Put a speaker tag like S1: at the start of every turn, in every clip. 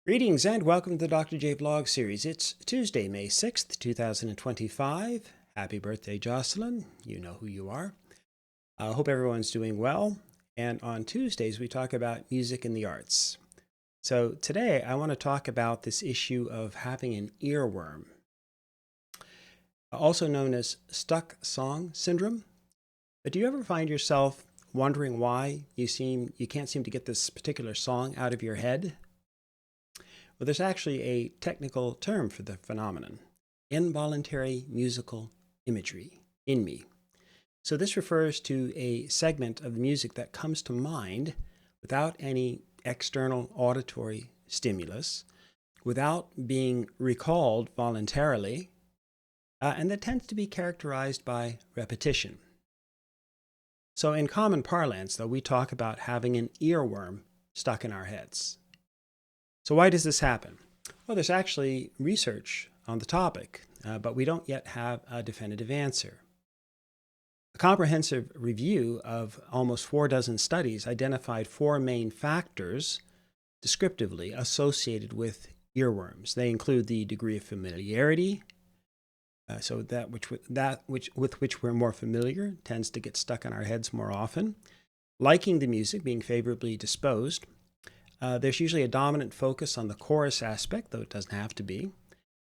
S1: Greetings and welcome to the Dr. J Vlog series. It's Tuesday, May 6th, 2025. Happy birthday, Jocelyn. You know who you are. I hope everyone's doing well. And on Tuesdays, we talk about music and the arts. So today, I want to talk about this issue of having an earworm, also known as stuck song syndrome. But do you ever find yourself wondering why you can't seem to get this particular song out of your head? Well, there's actually a technical term for the phenomenon: involuntary musical imagery, INMI. So this refers to a segment of the music that comes to mind without any external auditory stimulus, without being recalled voluntarily, and that tends to be characterized by repetition. So in common parlance, though, we talk about having an earworm stuck in our heads. So why does this happen? Well, there's actually research on the topic, but we don't yet have a definitive answer. A comprehensive review of almost 4 dozen studies identified 4 main factors descriptively associated with earworms. They include the degree of familiarity, so with which we're more familiar tends to get stuck in our heads more often, liking the music, being favorably disposed. There's usually a dominant focus on the chorus aspect, though it doesn't have to be,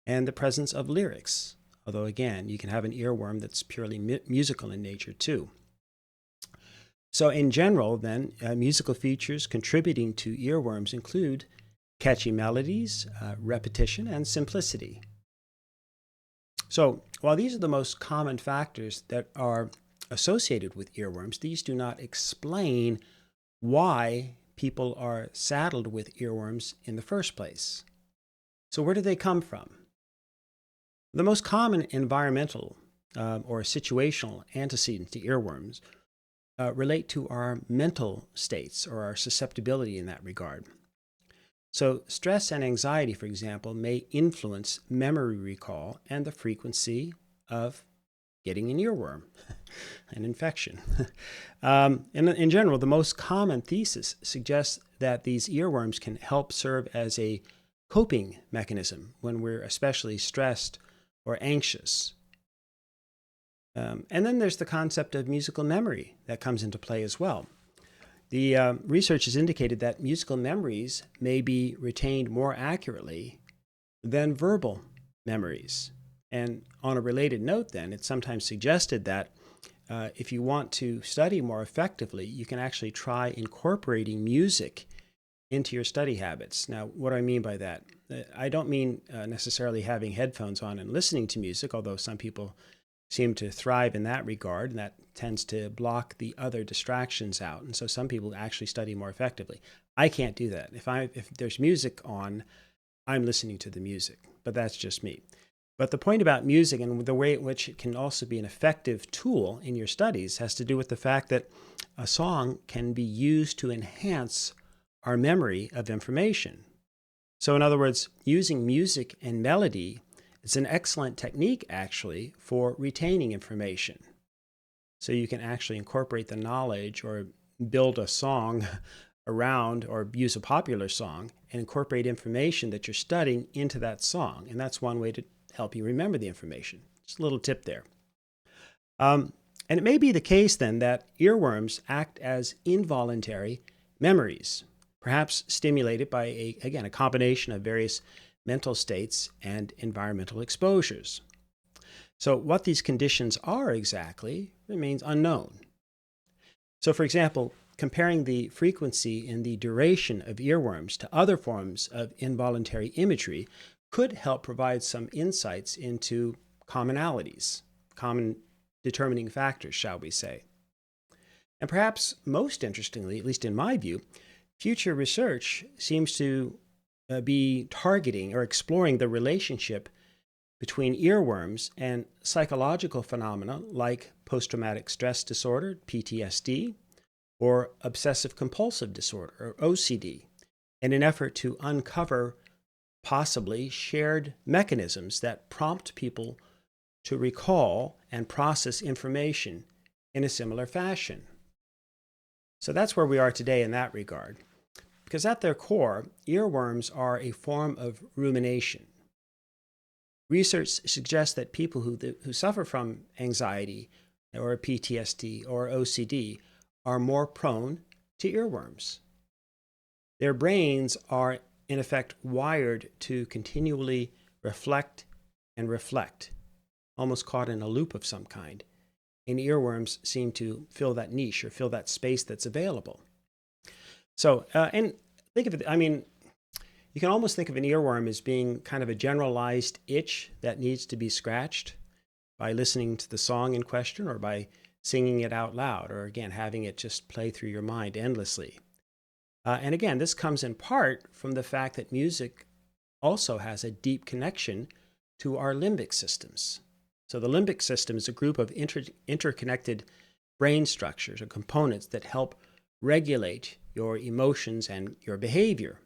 S1: and the presence of lyrics, although again, you can have an earworm that's purely musical in nature too. So in general, then, musical features contributing to earworms include catchy melodies, repetition, and simplicity. So while these are the most common factors that are associated with earworms, these do not explain why people are saddled with earworms in the first place. So where do they come from? The most common environmental or situational antecedents to earworms relate to our mental states or our susceptibility in that regard. So stress and anxiety, for example, may influence memory recall and the frequency of getting an earworm, an infection. In general, the most common thesis suggests that these earworms can help serve as a coping mechanism when we're especially stressed or anxious. And then there's the concept of musical memory that comes into play as well. The research has indicated that musical memories may be retained more accurately than verbal memories. And on a related note, then, it's sometimes suggested that if you want to study more effectively, you can actually try incorporating music into your study habits. Now, what do I mean by that? I don't mean necessarily having headphones on and listening to music, although some people seem to thrive in that regard, and that tends to block the other distractions out. And so some people actually study more effectively. I can't do that. If there's music on, I'm listening to the music, but that's just me. But the point about music and the way in which it can also be an effective tool in your studies has to do with the fact that a song can be used to enhance our memory of information. So in other words, using music and melody is an excellent technique actually for retaining information. So you can actually incorporate the knowledge or build a song around or use a popular song and incorporate information that you're studying into that song. And that's one way to help you remember the information. Just a little tip there. And it may be the case then that earworms act as involuntary memories, perhaps stimulated by, a combination of various mental states and environmental exposures. So what these conditions are exactly remains unknown. So for example, comparing the frequency and the duration of earworms to other forms of involuntary imagery could help provide some insights into commonalities, common determining factors, shall we say. And perhaps most interestingly, at least in my view, future research seems to be targeting or exploring the relationship between earworms and psychological phenomena like post-traumatic stress disorder, PTSD, or obsessive compulsive disorder, or OCD, in an effort to uncover possibly shared mechanisms that prompt people to recall and process information in a similar fashion. So that's where we are today in that regard. because at their core, earworms are a form of rumination. Research suggests that people who suffer from anxiety or PTSD or OCD are more prone to earworms. Their brains are, in effect, wired to continually reflect and reflect, almost caught in a loop of some kind. And earworms seem to fill that niche or fill that space that's available. So, and think of it, I mean, you can almost think of an earworm as being kind of a generalized itch that needs to be scratched by listening to the song in question or by singing it out loud, or again, having it just play through your mind endlessly. And again, this comes in part from the fact that music also has a deep connection to our limbic systems. So the limbic system is a group of interconnected brain structures or components that help regulate your emotions and your behavior.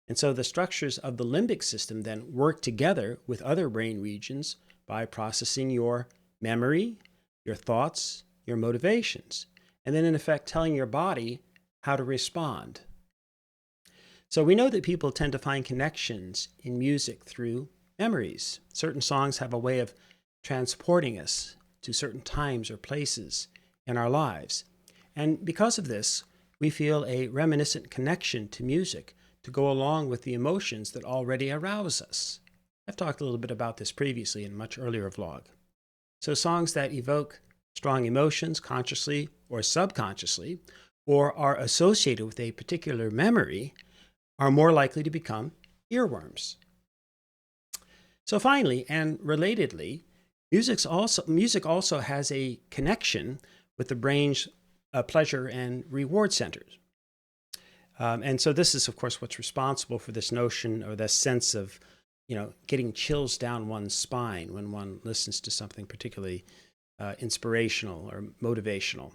S1: And so the structures of the limbic system then work together with other brain regions by processing your memory, your thoughts, your motivations, and then in effect telling your body how to respond. So we know that people tend to find connections in music through memories. Certain songs have a way of transporting us to certain times or places in our lives. And because of this, we feel a reminiscent connection to music to go along with the emotions that already arouse us. I've talked a little bit about this previously in a much earlier vlog. So songs that evoke strong emotions consciously or subconsciously, or are associated with a particular memory, are more likely to become earworms. So finally, and relatedly, music also has a connection with the brain's pleasure and reward centers. And so this is, of course, what's responsible for this notion or this sense of, getting chills down one's spine when one listens to something particularly inspirational or motivational.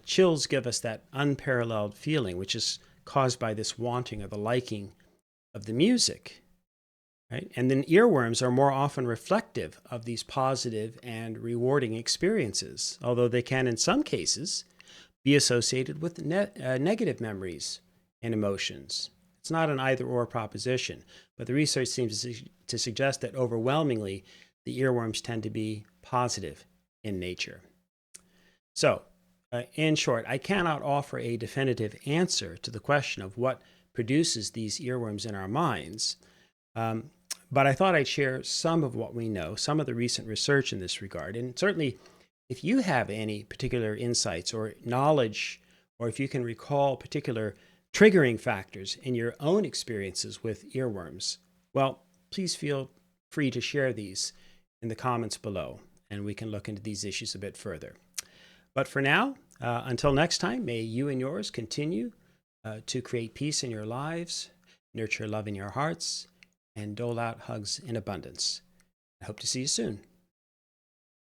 S1: Chills give us that unparalleled feeling, which is caused by this wanting or the liking of the music, right? And then earworms are more often reflective of these positive and rewarding experiences, although they can, in some cases, be associated with negative memories and emotions. It's not an either-or proposition, but the research seems to suggest that overwhelmingly, the earworms tend to be positive in nature. So, in short, I cannot offer a definitive answer to the question of what produces these earworms in our minds, but I thought I'd share some of what we know, some of the recent research in this regard. And certainly, if you have any particular insights or knowledge, or if you can recall particular triggering factors in your own experiences with earworms, well, please feel free to share these in the comments below, and we can look into these issues a bit further. But for now, until next time, may you and yours continue to create peace in your lives, nurture love in your hearts, and dole out hugs in abundance. I hope to see you soon.